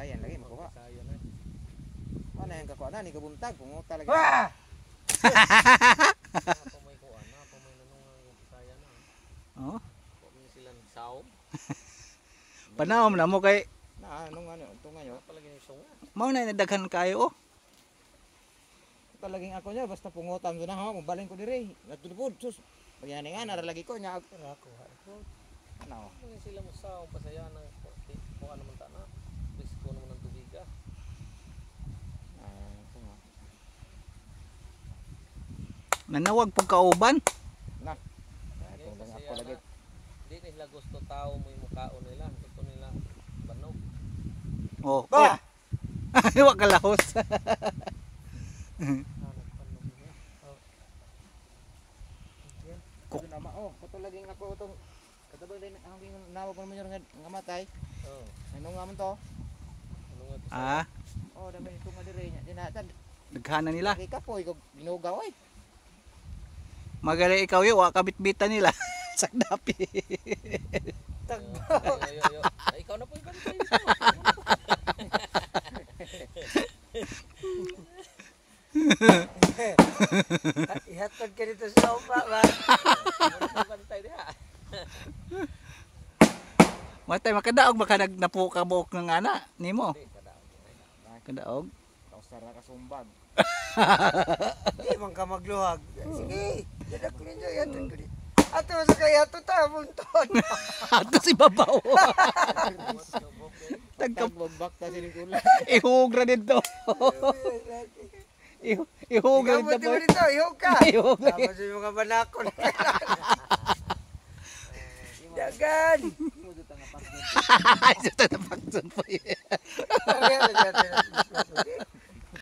Sayan lagi makuha. Sayan na. Mana yang kakuha na ni kabuntag punguta lagi. Apa may kuha na, apa may nanungang yung sayan na. Oh. Kung sila nagsaom. Panahom na mo kay Na anong ano ito ngayon. Palagi ni sunga. mao na nadaghan kayo oh. Talaging ako niya basta pungutan do na ha, mabalin ko diri. Natulipod sus. Pagyan nga nara lagi ko nya Ako ano. Kung sila magsaom pasayan ng kung ano man ta na. Risko naman ng tubig ah. Ito nga. Nanawag pag kauban. Na. Ngayon, Ito lang kasi ako lagi. Di nila gusto tao mo yung mukhaon nila. Gusto nila banog. Oh. Ba! Wa ka lahos. Nagpanog niya. Oh. Yan. Ito na oh, kato laging ako itong katabang din ang nawag ko naman yung ngamatay. Oh. Ano nga man to? Ano nga to sa Ah, Oh, dami ito nga diri nya. Dinatad. daghan na nila. Kay kapoy ko ginugaw ay. Magali ikaw yo, wa kabitbitan nila. Sakdapi. Yo. Ikaw na po yung bantay. Ihatod ka dito sa upa ba? Bantay diha. Matay makadaog baka nagnapuka buok ng ana nimo. Di kadaog. Kadaog. Kausara ka sumbag. Di man ka magluhag. Sige, dadak ko ninyo ihatod ko dito. Ato sa kaya ato ta bunton. Ato si babaw. Tagkap babak ta sining kulay. Ihugra dito. Ihugra Ikaw mo dito. dito, ihog ka. Ihugra. Tapos yung mga banakon. Dagan. Ito na pagsun po. Kaya na dyan.